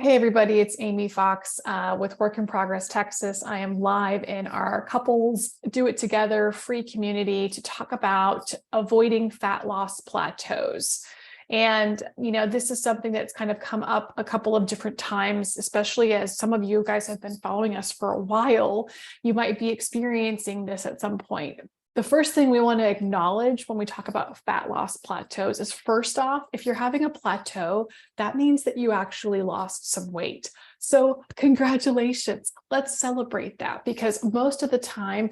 Hey everybody, it's Amy Fox with Work in Progress Texas. I am live in our Couples Do It Together free community to talk about avoiding fat loss plateaus. And, this is something that's kind of come up a couple of different times, especially as some of you guys have been following us for a while. You might be experiencing this at some point. The first thing we want to acknowledge when we talk about fat loss plateaus is, first off, if you're having a plateau, that means that you actually lost some weight. So congratulations, let's celebrate that, because most of the time,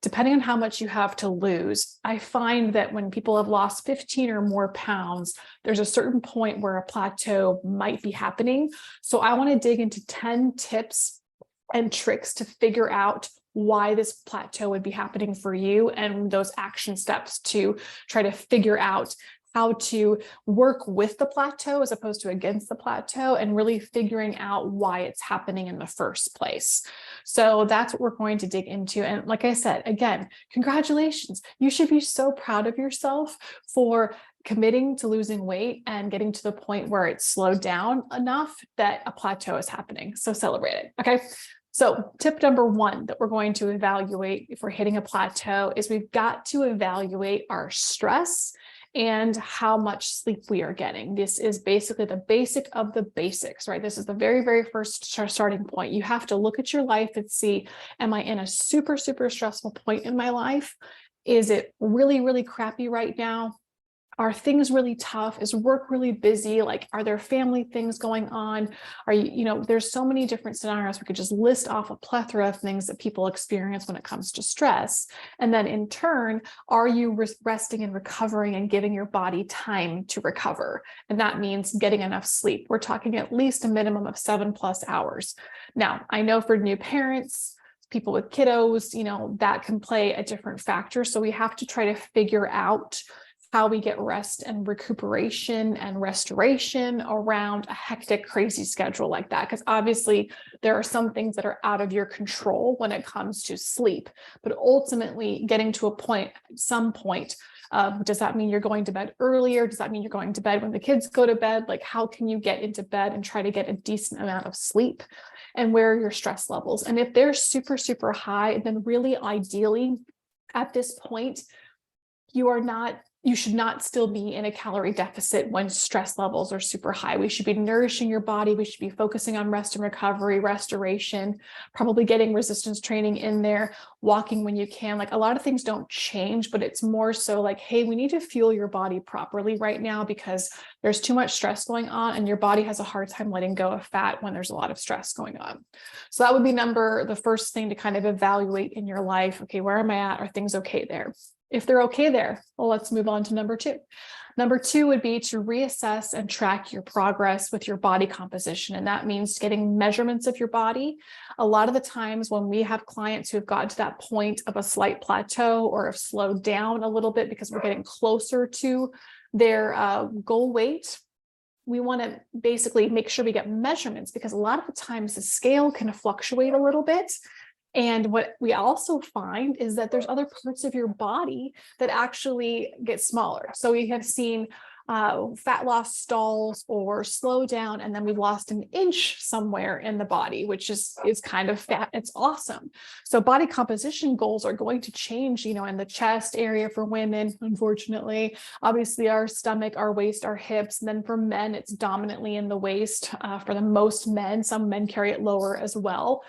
depending on how much you have to lose, I find that when people have lost 15 or more pounds, there's a certain point where a plateau might be happening. So I want to dig into 10 tips and tricks to figure out why this plateau would be happening for you, and those action steps to try to figure out how to work with the plateau as opposed to against the plateau, and really figuring out why it's happening in the first place. So that's what we're going to dig into. And like I said, again, congratulations. You should be so proud of yourself for committing to losing weight and getting to the point where it's slowed down enough that a plateau is happening. So celebrate it. Okay. So tip number one that we're going to evaluate if we're hitting a plateau is we've got to evaluate our stress and how much sleep we are getting. This is basically the basic of the basics, right? This is the very, very first starting point. You have to look at your life and see, am I in a super, super stressful point in my life? Is it really, really crappy right now? Are things really tough? Is work really busy? Like, are there family things going on? Are you, there's so many different scenarios. We could just list off a plethora of things that people experience when it comes to stress. And then in turn, are you resting and recovering and giving your body time to recover? And that means getting enough sleep. We're talking at least a minimum of 7+ hours. Now, I know for new parents, people with kiddos, that can play a different factor. So we have to try to figure out how we get rest and recuperation and restoration around a hectic, crazy schedule like that. Because obviously there are some things that are out of your control when it comes to sleep, but ultimately getting to a point, at some point, does that mean you're going to bed earlier? Does that mean you're going to bed when the kids go to bed? Like, how can you get into bed and try to get a decent amount of sleep? And where are your stress levels? And if they're super, super high, then really ideally at this point, you should not still be in a calorie deficit when stress levels are super high. We should be nourishing your body. We should be focusing on rest and recovery, restoration, probably getting resistance training in there, walking when you can. Like, a lot of things don't change, but it's more so like, hey, we need to fuel your body properly right now because there's too much stress going on and your body has a hard time letting go of fat when there's a lot of stress going on. So that would be the first thing to kind of evaluate in your life. Okay, where am I at? Are things okay there? If they're okay there, well, let's move on to number two. Number two would be to reassess and track your progress with your body composition. And that means getting measurements of your body. A lot of the times when we have clients who have gotten to that point of a slight plateau or have slowed down a little bit because we're getting closer to their goal weight, we want to basically make sure we get measurements, because a lot of the times the scale can fluctuate a little bit. And what we also find is that there's other parts of your body that actually get smaller. So we have seen fat loss stalls or slow down, and then we've lost an inch somewhere in the body, which is kind of fat. It's awesome. So body composition goals are going to change, in the chest area for women, unfortunately, obviously our stomach, our waist, our hips. And then for men, it's dominantly in the waist for the most men. Some men carry it lower as well.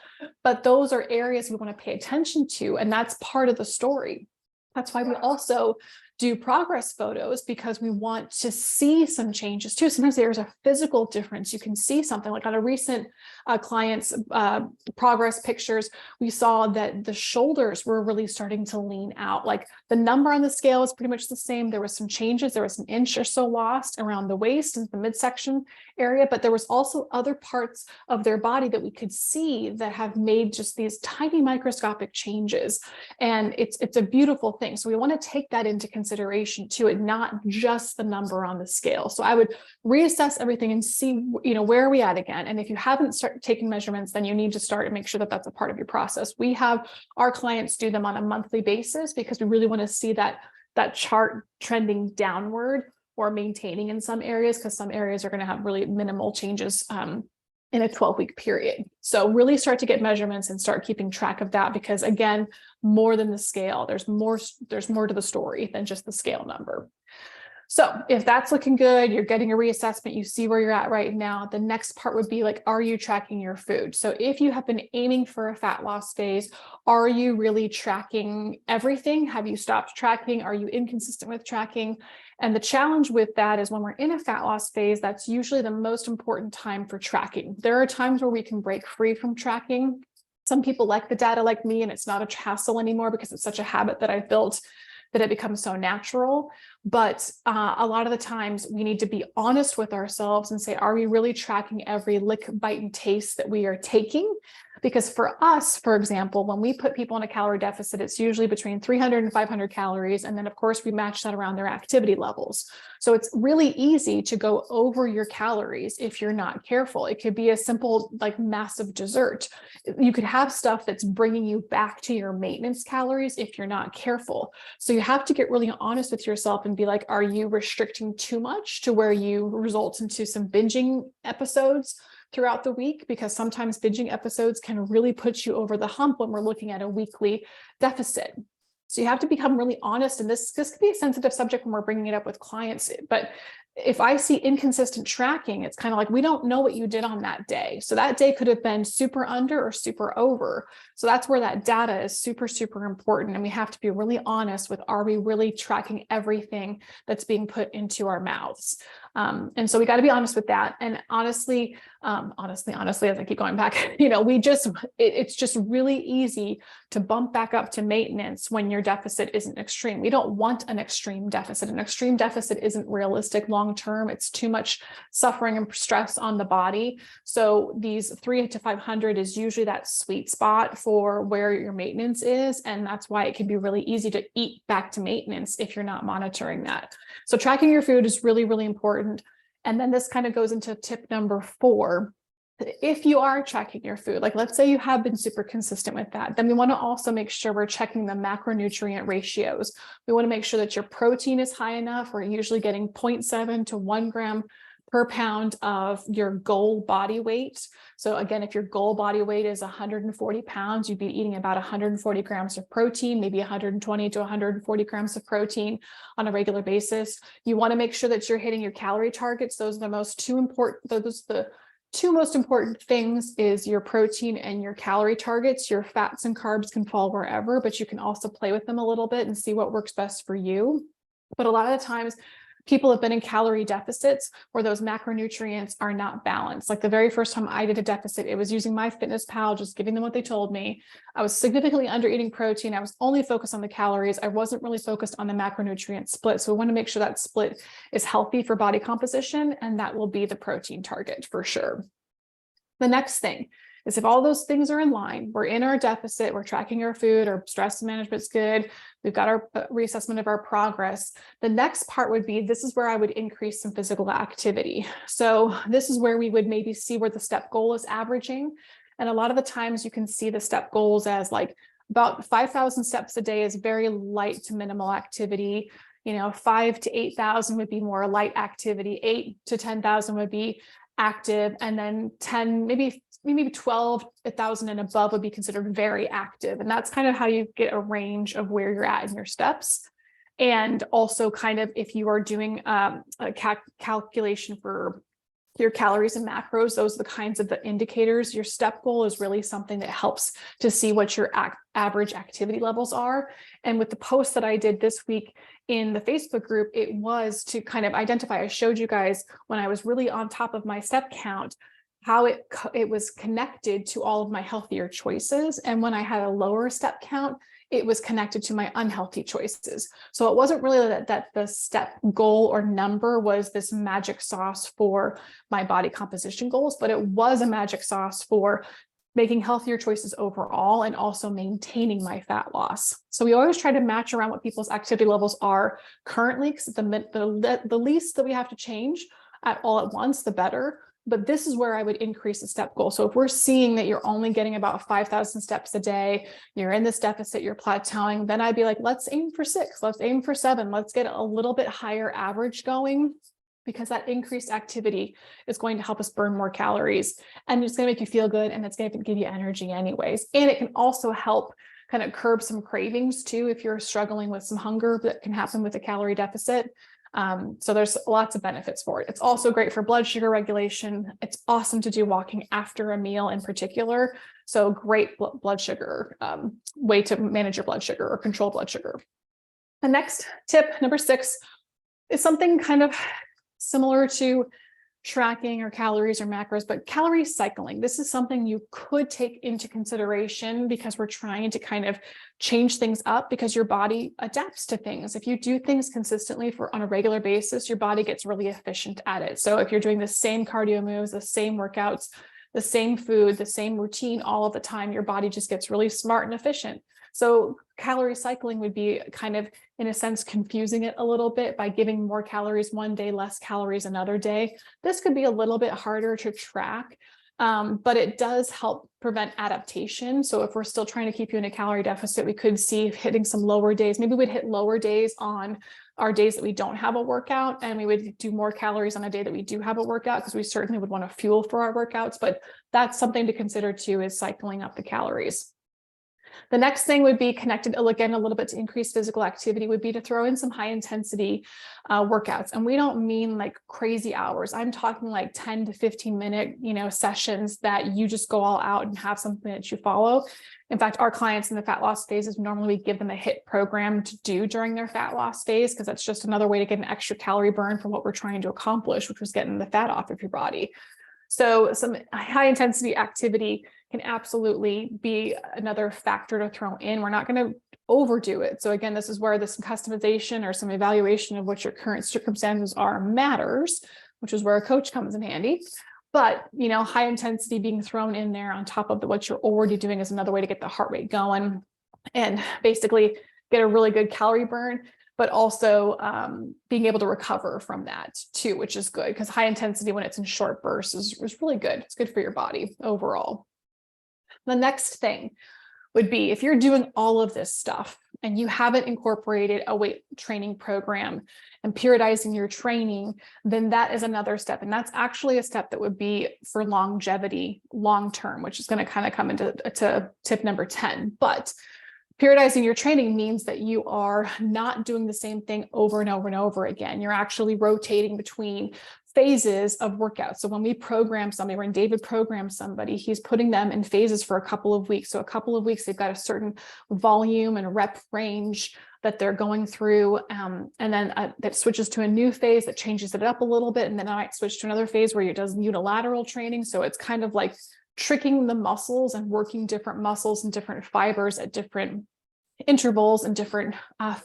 But those are areas we want to pay attention to. And that's part of the story. That's why we also do progress photos, because we want to see some changes too. Sometimes there's a physical difference. You can see something like on a recent client's progress pictures, we saw that the shoulders were really starting to lean out. Like, the number on the scale is pretty much the same. There was some changes. There was an inch or so lost around the waist and the midsection area, but there was also other parts of their body that we could see that have made just these tiny microscopic changes. And it's a beautiful thing. So we want to take that into consideration too, and not just the number on the scale. So I would reassess everything and see, where are we at again? And if you haven't started taking measurements, then you need to start and make sure that that's a part of your process. We have our clients do them on a monthly basis because we really want to see that chart trending downward or maintaining in some areas, because some areas are going to have really minimal changes in a 12-week period. So really start to get measurements and start keeping track of that, because again, more than the scale, there's more to the story than just the scale number. So if that's looking good, you're getting a reassessment, you see where you're at right now, the next part would be like, are you tracking your food? So if you have been aiming for a fat loss phase, are you really tracking everything? Have you stopped tracking? Are you inconsistent with tracking? And the challenge with that is when we're in a fat loss phase, that's usually the most important time for tracking. There are times where we can break free from tracking. Some people like the data like me, and it's not a hassle anymore because it's such a habit that I've built that it becomes so natural. But a lot of the times we need to be honest with ourselves and say, are we really tracking every lick, bite, and taste that we are taking? Because for us, for example, when we put people in a calorie deficit, it's usually between 300 and 500 calories. And then of course we match that around their activity levels. So it's really easy to go over your calories if you're not careful. It could be a simple, like massive dessert. You could have stuff that's bringing you back to your maintenance calories if you're not careful. So you have to get really honest with yourself and be like, are you restricting too much to where you result into some binging episodes throughout the week? Because sometimes binging episodes can really put you over the hump when we're looking at a weekly deficit. So you have to become really honest. And this could be a sensitive subject when we're bringing it up with clients. But if I see inconsistent tracking, it's kind of like, we don't know what you did on that day. So that day could have been super under or super over. So that's where that data is super, super important. And we have to be really honest with, are we really tracking everything that's being put into our mouths? And so we got to be honest with that. And honestly, as I keep going back, it's just really easy to bump back up to maintenance when your deficit isn't extreme. We don't want an extreme deficit. An extreme deficit isn't realistic long-term. It's too much suffering and stress on the body. So these 300 to 500 is usually that sweet spot for where your maintenance is. And that's why it can be really easy to eat back to maintenance if you're not monitoring that. So tracking your food is really, really important. And then this kind of goes into tip number 4. If you are tracking your food, like let's say you have been super consistent with that, then we want to also make sure we're checking the macronutrient ratios. We want to make sure that your protein is high enough. We're usually getting 0.7 to 1 gram per pound of your goal body weight. So again, if your goal body weight is 140 pounds, you'd be eating about 140 grams of protein, maybe 120 to 140 grams of protein on a regular basis. You want to make sure that you're hitting your calorie targets. Those are the two most important things is your protein and your calorie targets. Your fats and carbs can fall wherever, but you can also play with them a little bit and see what works best for you. But a lot of the times, people have been in calorie deficits where those macronutrients are not balanced. Like the very first time I did a deficit, it was using MyFitnessPal, just giving them what they told me. I was significantly under eating protein. I was only focused on the calories. I wasn't really focused on the macronutrient split. So we want to make sure that split is healthy for body composition, and that will be the protein target for sure. The next thing is if all those things are in line, we're in our deficit, we're tracking our food, our stress management's good, we've got our reassessment of our progress. The next part would be, this is where I would increase some physical activity. So this is where we would maybe see where the step goal is averaging. And a lot of the times you can see the step goals as like about 5,000 steps a day is very light to minimal activity. 5 to 8,000 would be more light activity, 8 to 10,000 would be active, and then 10, maybe 12,000 and above would be considered very active. And that's kind of how you get a range of where you're at in your steps. And also kind of if you are doing a calculation for your calories and macros, those are the kinds of the indicators. Your step goal is really something that helps to see what your average activity levels are. And with the post that I did this week in the Facebook group, it was to kind of identify, I showed you guys when I was really on top of my step count, how it was connected to all of my healthier choices. And when I had a lower step count, it was connected to my unhealthy choices. So it wasn't really that the step goal or number was this magic sauce for my body composition goals, but it was a magic sauce for making healthier choices overall and also maintaining my fat loss. So we always try to match around what people's activity levels are currently, because the least that we have to change all at once, the better. But this is where I would increase the step goal. So if we're seeing that you're only getting about 5,000 steps a day, you're in this deficit, you're plateauing, then I'd be like, let's aim for 6, let's aim for 7, let's get a little bit higher average going. because that increased activity is going to help us burn more calories, and it's going to make you feel good, and it's going to give you energy anyways. And it can also help kind of curb some cravings too, if you're struggling with some hunger that can happen with a calorie deficit. So there's lots of benefits for it. It's also great for blood sugar regulation. It's awesome to do walking after a meal in particular. So great blood sugar, way to manage your blood sugar or control blood sugar. The next tip, number 6, is something kind of similar to tracking or calories or macros, but calorie cycling. This is something you could take into consideration because we're trying to kind of change things up, because your body adapts to things. If you do things consistently on a regular basis, your body gets really efficient at it. So if you're doing the same cardio moves, the same workouts, the same food, the same routine all of the time, your body just gets really smart and efficient. So calorie cycling would be kind of, in a sense, confusing it a little bit by giving more calories one day, less calories another day. This could be a little bit harder to track, but it does help prevent adaptation. So if we're still trying to keep you in a calorie deficit, we could see hitting some lower days. Maybe we'd hit lower days on our days that we don't have a workout, and we would do more calories on a day that we do have a workout, because we certainly would want to fuel for our workouts. But that's something to consider too, is cycling up the calories. The next thing would be connected, again, a little bit to increased physical activity, would be to throw in some high intensity workouts. And we don't mean like crazy hours. I'm talking like 10 to 15 minute, sessions that you just go all out and have something that you follow. In fact, our clients in the fat loss phases, normally we give them a HIIT program to do during their fat loss phase, because that's just another way to get an extra calorie burn from what we're trying to accomplish, which was getting the fat off of your body. So some high intensity activity can absolutely be another factor to throw in. We're not going to overdo it. So again, this is where some customization or some evaluation of what your current circumstances are matters, which is where a coach comes in handy. But, high intensity being thrown in there on top of what you're already doing is another way to get the heart rate going and basically get a really good calorie burn, but also being able to recover from that too, which is good, because high intensity when it's in short bursts is really good. It's good for your body overall. The next thing would be, if you're doing all of this stuff and you haven't incorporated a weight training program and periodizing your training, then that is another step. And that's actually a step that would be for longevity, long-term, which is going to kind of come into tip number 10. But periodizing your training means that you are not doing the same thing over and over and over again. You're actually rotating between phases of workouts. So when we program somebody, when David programs somebody, he's putting them in phases for a couple of weeks. So a couple of weeks, they've got a certain volume and rep range that they're going through. And then that switches to a new phase that changes it up a little bit. And then I might switch to another phase where it does unilateral training. So it's kind of like tricking the muscles and working different muscles and different fibers at different intervals and different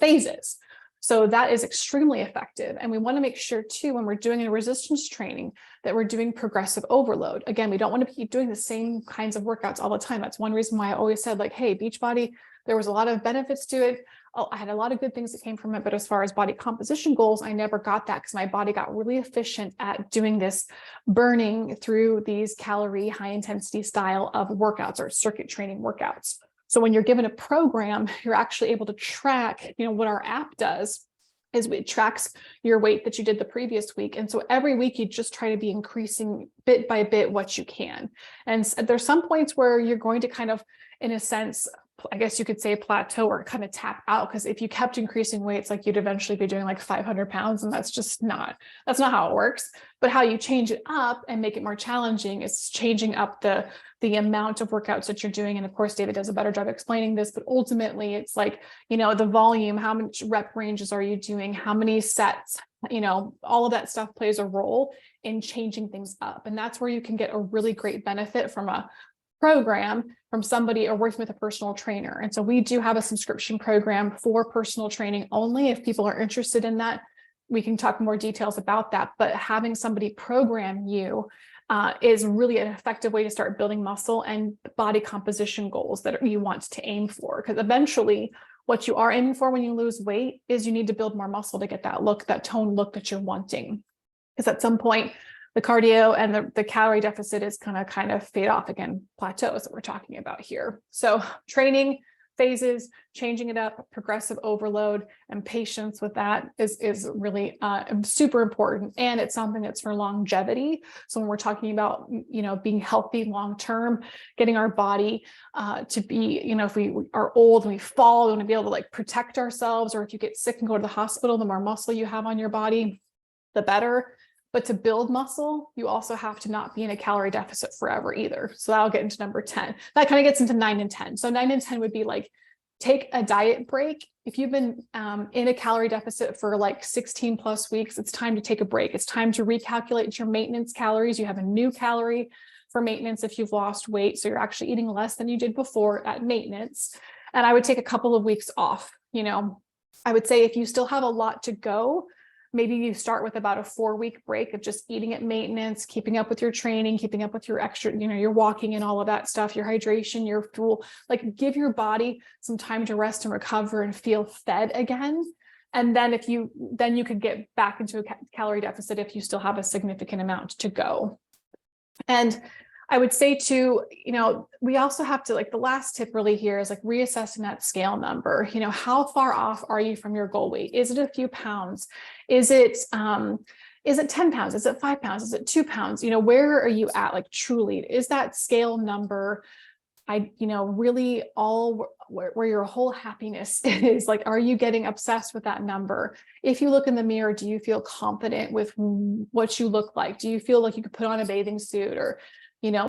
phases. So that is extremely effective. And we want to make sure too, when we're doing a resistance training, that we're doing progressive overload. Again, we don't want to keep doing the same kinds of workouts all the time. That's one reason why I always said, like, hey, Beachbody, there was a lot of benefits to it. I had a lot of good things that came from it. But as far as body composition goals, I never got that, because my body got really efficient at doing this burning through these calorie high intensity style of workouts or circuit training workouts. So when you're given a program, you're actually able to track, what our app does is it tracks your weight that you did the previous week. And so every week you just try to be increasing bit by bit what you can. And there's some points where you're going to kind of, in a sense, I guess you could say plateau or kind of tap out, because if you kept increasing weights, like you'd eventually be doing like 500 pounds, and that's not how it works. But how you change it up and make it more challenging is changing up the amount of workouts that you're doing. And of course, David does a better job explaining this, but ultimately it's like, the volume, how much rep ranges are you doing? How many sets, all of that stuff plays a role in changing things up. And that's where you can get a really great benefit from a program from somebody or working with a personal trainer. And so we do have a subscription program for personal training only. If people are interested in that, we can talk more details about that. But having somebody program you is really an effective way to start building muscle and body composition goals that you want to aim for. Because eventually what you are aiming for when you lose weight is you need to build more muscle to get that look, that tone look that you're wanting. Because at some point, the cardio and the calorie deficit is going to kind of fade off again, plateaus that we're talking about here. So training, phases, changing it up, progressive overload, and patience with that is really super important. And it's something that's for longevity. So when we're talking about, being healthy long-term, getting our body to be, if we are old and we fall, we want to be able to like protect ourselves, or if you get sick and go to the hospital, the more muscle you have on your body, the better. But to build muscle, you also have to not be in a calorie deficit forever either. So that'll get into number 10. That kind of gets into 9 and 10. So 9 and 10 would be like, take a diet break. If you've been in a calorie deficit for like 16 plus weeks, it's time to take a break. It's time to recalculate your maintenance calories. You have a new calorie for maintenance if you've lost weight. So you're actually eating less than you did before at maintenance. And I would take a couple of weeks off. I would say if you still have a lot to go, maybe you start with about a 4-week break of just eating at maintenance, keeping up with your training, keeping up with your extra, your walking and all of that stuff, your hydration, your fuel, like give your body some time to rest and recover and feel fed again. And then you could get back into a calorie deficit if you still have a significant amount to go. And I would say too, we also have to, like, the last tip really here is like reassessing that scale number. How far off are you from your goal weight? Is it a few pounds? Is it 10 pounds? Is it 5 pounds? Is it 2 pounds? Where are you at? Like truly, is that scale number, really all where your whole happiness is? Like, are you getting obsessed with that number? If you look in the mirror, do you feel confident with what you look like? Do you feel like you could put on a bathing suit or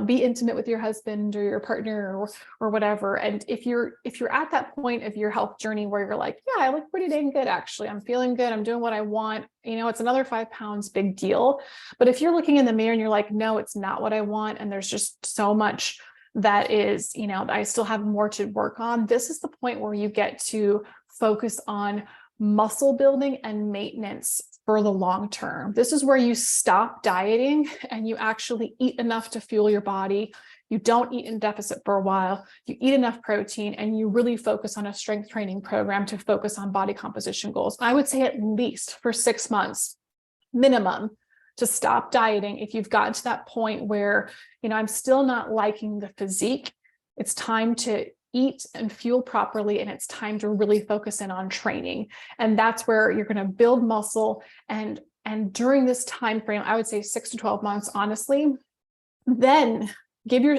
be intimate with your husband or your partner or whatever? And if you're at that point of your health journey where you're like, yeah, I look pretty dang good, actually, I'm feeling good, I'm doing what I want, it's another 5 pounds, big deal. But if you're looking in the mirror and you're like, no, it's not what I want, and there's just so much that is, I still have more to work on, this is the point where you get to focus on muscle building and maintenance for the long term. This is where you stop dieting and you actually eat enough to fuel your body. You don't eat in deficit for a while. You eat enough protein and you really focus on a strength training program to focus on body composition goals. I would say at least for 6 months minimum to stop dieting. If you've gotten to that point where, I'm still not liking the physique, it's time to eat and fuel properly, and it's time to really focus in on training. And that's where you're going to build muscle. And during this time frame, I would say 6 to 12 months, honestly, then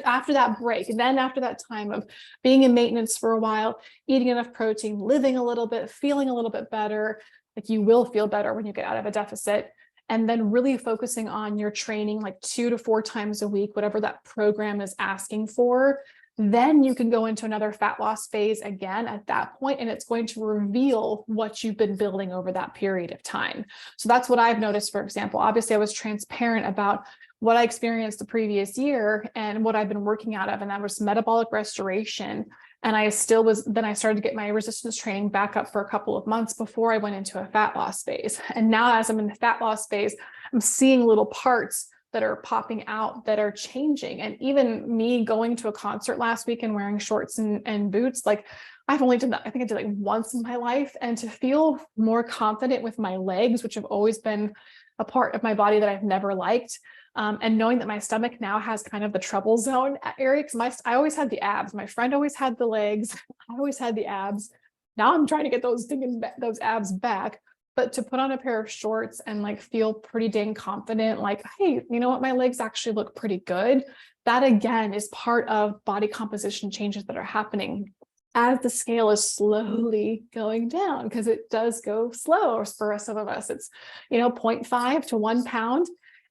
after that break, then after that time of being in maintenance for a while, eating enough protein, living a little bit, feeling a little bit better, like you will feel better when you get out of a deficit. And then really focusing on your training, like 2 to 4 times a week, whatever that program is asking for. Then you can go into another fat loss phase again at that point, and it's going to reveal what you've been building over that period of time. So that's what I've noticed, for example. Obviously, I was transparent about what I experienced the previous year and what I've been working out of, and that was metabolic restoration. And then I started to get my resistance training back up for a couple of months before I went into a fat loss phase. And now as I'm in the fat loss phase, I'm seeing little parts that are popping out that are changing. And even me going to a concert last week and wearing shorts and boots, like I've only done that, I think I did like once in my life. And to feel more confident with my legs, which have always been a part of my body that I've never liked. And knowing that my stomach now has kind of the trouble zone area, because I always had the abs. My friend always had the legs. I always had the abs. Now I'm trying to get those abs back. But to put on a pair of shorts and like feel pretty dang confident, like, hey, you know what, my legs actually look pretty good. That again is part of body composition changes that are happening as the scale is slowly going down, because it does go slow for some of us. It's, 0.5 to 1 pound,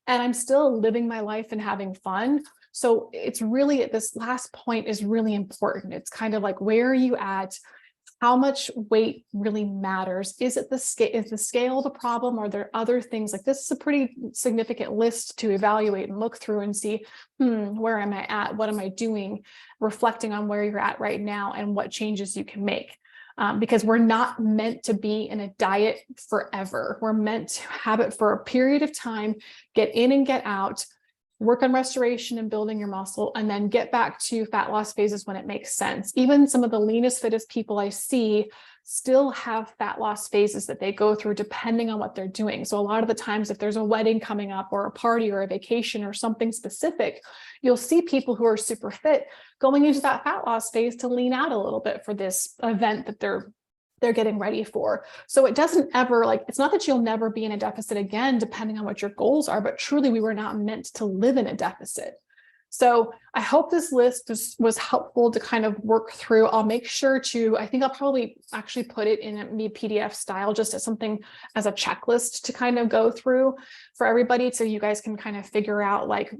and I'm still living my life and having fun. So it's really, this last point is really important. It's kind of like, where are you at? How much weight really matters? Is the scale the problem? Or are there other things? Like, this is a pretty significant list to evaluate and look through and see, where am I at? What am I doing? Reflecting on where you're at right now and what changes you can make. Because we're not meant to be in a diet forever. We're meant to have it for a period of time, get in and get out, work on restoration and building your muscle, and then get back to fat loss phases when it makes sense. Even some of the leanest, fittest people I see still have fat loss phases that they go through depending on what they're doing. So a lot of the times, if there's a wedding coming up or a party or a vacation or something specific, you'll see people who are super fit going into that fat loss phase to lean out a little bit for this event that they're getting ready for. So it doesn't ever, like, it's not that you'll never be in a deficit again, depending on what your goals are, but truly we were not meant to live in a deficit. So I hope this list was helpful to kind of work through. I'll make sure to, I think I'll probably actually put it in a PDF style, just as something as a checklist to kind of go through for everybody, so you guys can kind of figure out like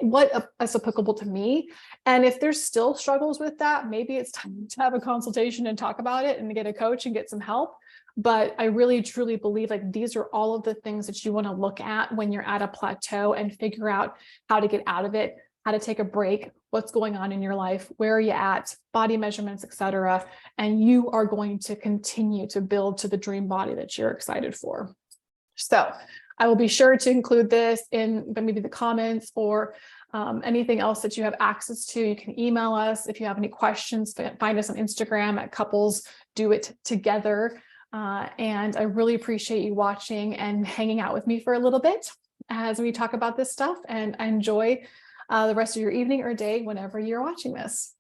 what is applicable to me. And if there's still struggles with that, maybe it's time to have a consultation and talk about it and get a coach and get some help. But I really, truly believe like these are all of the things that you want to look at when you're at a plateau and figure out how to get out of it, how to take a break, what's going on in your life, where are you at, body measurements, etc. And you are going to continue to build to the dream body that you're excited for. So I will be sure to include this in maybe the comments or anything else that you have access to. You can email us if you have any questions. Find us on Instagram at Couples Do It Together. And I really appreciate you watching and hanging out with me for a little bit as we talk about this stuff, and enjoy the rest of your evening or day whenever you're watching this.